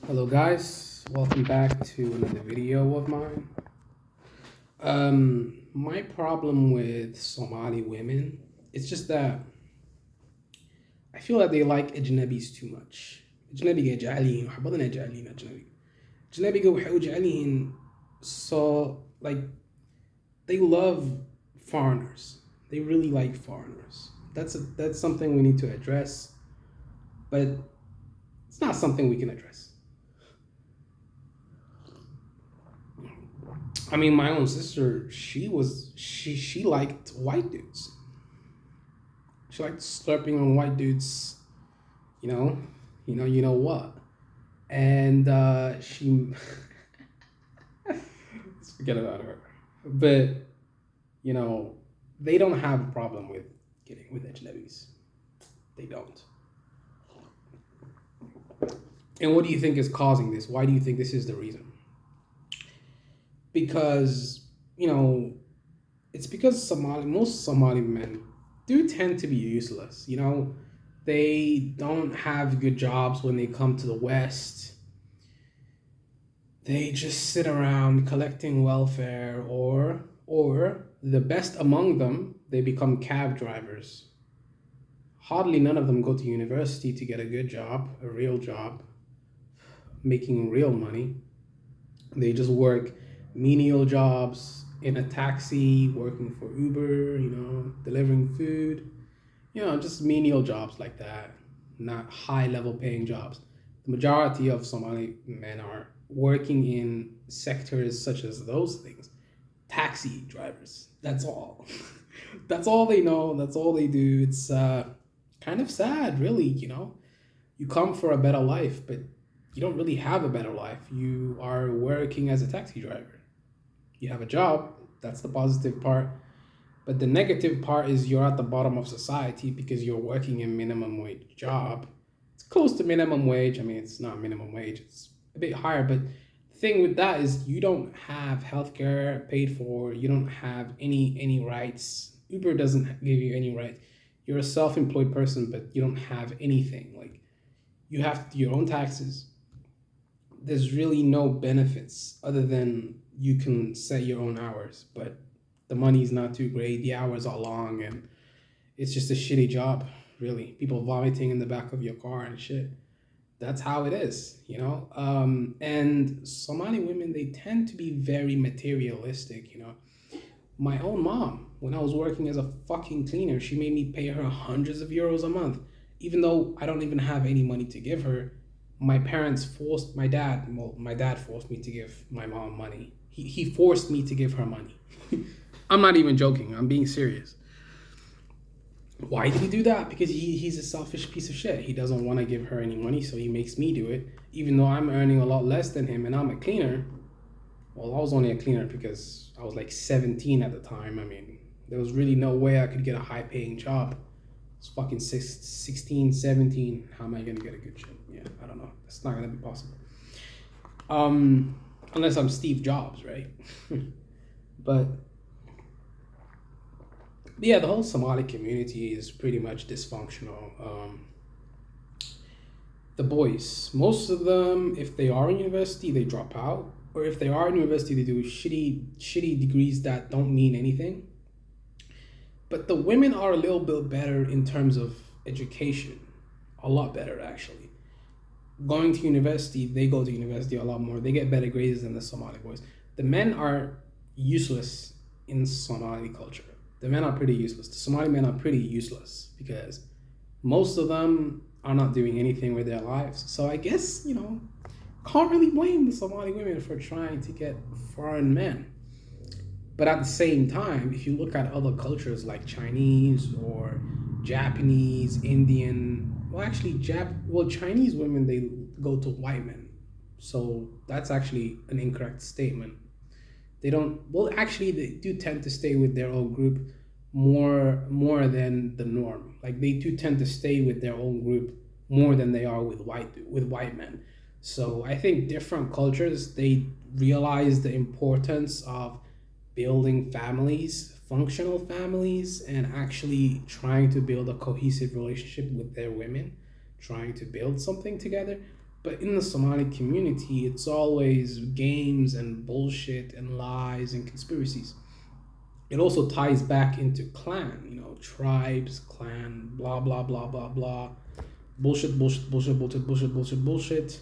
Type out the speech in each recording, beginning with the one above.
Hello guys, welcome back to another video of mine. My problem with Somali women, it's just that I feel that they like Ajnabis too much. Ajnabiga jecelihiin, wax badan ay jecelihiin Ajnabiga. Ajnabiga waxay u jecelihiin so like they love foreigners. They really like foreigners. That's something we need to address, but it's not something we can address. I mean, my own sister, she liked white dudes. She liked slurping on white dudes, you know, you know what. And she let's forget about her. But you know, they don't have a problem with getting with ajnabis. They don't. And what do you think is causing this? Why do you think this is the reason? Because it's because most Somali men do tend to be useless. They don't have good jobs when they come to the West. They just sit around collecting welfare, or the best among them, they become cab drivers. Hardly none of them go to university to get a good job, a real job, making real money. They just work menial jobs in a taxi, working for Uber, delivering food, just menial jobs like that, not high level paying jobs. The majority of Somali men are working in sectors such as those things. Taxi drivers. That's all. That's all they know. That's all they do. It's kind of sad, really. You come for a better life, but you don't really have a better life. You are working as a taxi driver. You have a job. That's the positive part. But the negative part is you're at the bottom of society because you're working a minimum wage job. It's close to minimum wage. I mean, it's not minimum wage. It's a bit higher. But the thing with that is you don't have healthcare paid for. You don't have any rights. Uber doesn't give you any rights. You're a self-employed person, but you don't have anything. Like, you have to do your own taxes. There's really no benefits other than you can set your own hours, but the money's not too great. The hours are long, and it's just a shitty job, really. People vomiting in the back of your car and shit. That's how it is. And Somali women, they tend to be very materialistic. My own mom, when I was working as a fucking cleaner, she made me pay her hundreds of euros a month, even though I don't even have any money to give her. My dad forced me to give my mom money. He forced me to give her money. I'm not even joking. I'm being serious. Why did he do that? Because he's a selfish piece of shit. He doesn't want to give her any money, so he makes me do it, even though I'm earning a lot less than him and I'm a cleaner. Well, I was only a cleaner because I was like 17 at the time. I mean, there was really no way I could get a high paying job. It's fucking 16, 17. How am I going to get a good job? Yeah, I don't know. It's not going to be possible. Unless I'm Steve Jobs, right? But yeah, the whole Somali community is pretty much dysfunctional. The boys, most of them, if they are in university, they drop out, or if they are in university, they do shitty degrees that don't mean anything. But the women are a little bit better in terms of education, a lot better actually. Going to university, they go to university a lot more. They get better grades than the Somali boys. The men are useless in Somali culture. The men are pretty useless. The Somali men are pretty useless because most of them are not doing anything with their lives. So I guess, can't really blame the Somali women for trying to get foreign men. But at the same time, if you look at other cultures like Chinese or Japanese, Indian, Chinese women, they go to white men. So that's actually an incorrect statement. They don't, they do tend to stay with their own group more than the norm. Like, they do tend to stay with their own group more than they are with white men. So I think different cultures, they realize the importance of building families, functional families, and actually trying to build a cohesive relationship with their women, trying to build something together. But in the Somali community, it's always games and bullshit and lies and conspiracies. It also ties back into clan, tribes, clan, blah, blah, blah, blah, blah. Bullshit, bullshit, bullshit, bullshit, bullshit, bullshit, bullshit.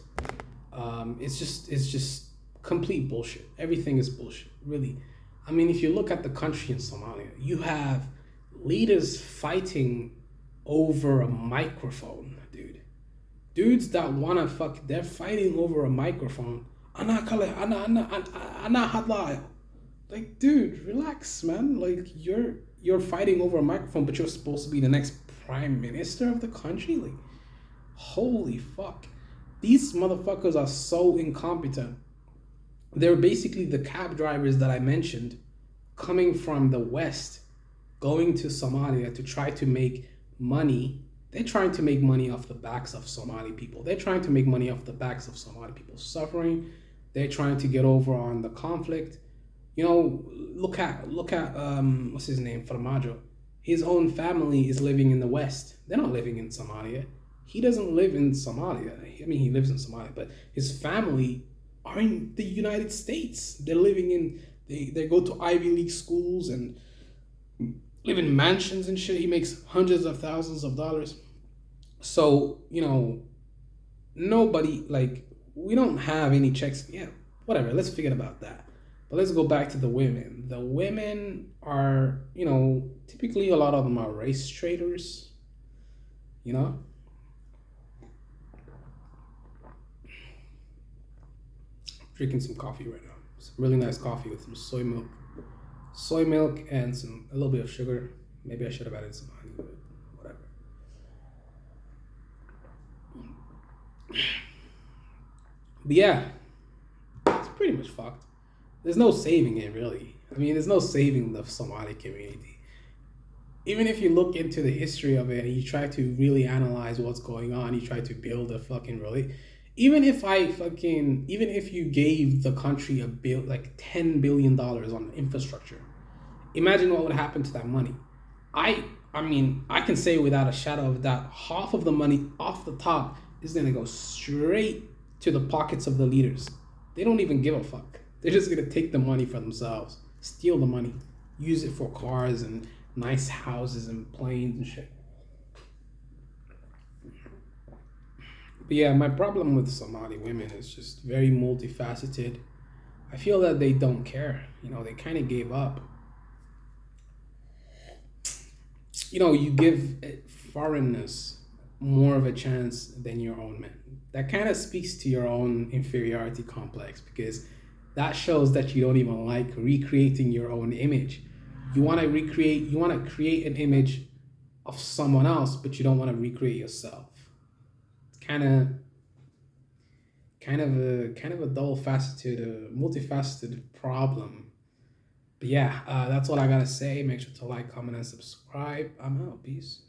It's just complete bullshit. Everything is bullshit, really. I mean, if you look at the country in Somalia, you have leaders fighting over a microphone, dude. Dudes that wanna fuck, they're fighting over a microphone. Ana hadlayo. Like, dude, relax, man. Like, you're fighting over a microphone, but you're supposed to be the next prime minister of the country. Like, holy fuck. These motherfuckers are so incompetent. They're basically the cab drivers that I mentioned, coming from the West, going to Somalia to try to make money. They're trying to make money off the backs of Somali people. They're trying to make money off the backs of Somali people suffering. They're trying to get over on the conflict. Look at what's his name, Farmajo. His own family is living in the West. They're not living in Somalia. He doesn't live in Somalia. I mean, he lives in Somalia, but his family are in the United States. They're living in they go to Ivy League schools and live in mansions and shit. He makes hundreds of thousands of dollars. So, nobody, like, we don't have any checks. Yeah, whatever. Let's forget about that. But let's go back to the women. The women are, typically a lot of them are race traders, you know? Drinking some coffee right now. Some really nice coffee with some soy milk and a little bit of sugar. Maybe I should have added some honey, but whatever. But yeah, it's pretty much fucked. There's no saving it, really. I mean, there's no saving the Somali community. Even if you look into the history of it and you try to really analyze what's going on, you try to build a fucking really. Even if you gave the country like $10 billion on infrastructure, imagine what would happen to that money. I mean, I can say without a shadow of a doubt, half of the money off the top is gonna go straight to the pockets of the leaders. They don't even give a fuck. They're just gonna take the money for themselves, steal the money, use it for cars and nice houses and planes and shit. But yeah, my problem with Somali women is just very multifaceted. I feel that they don't care. They kind of gave up. You give foreignness more of a chance than your own men. That kind of speaks to your own inferiority complex, because that shows that you don't even like recreating your own image. You want to create an image of someone else, but you don't want to recreate yourself. It's kind of a multifaceted problem. But yeah, that's what I gotta say. Make sure to like, comment, and subscribe. I'm out. Peace.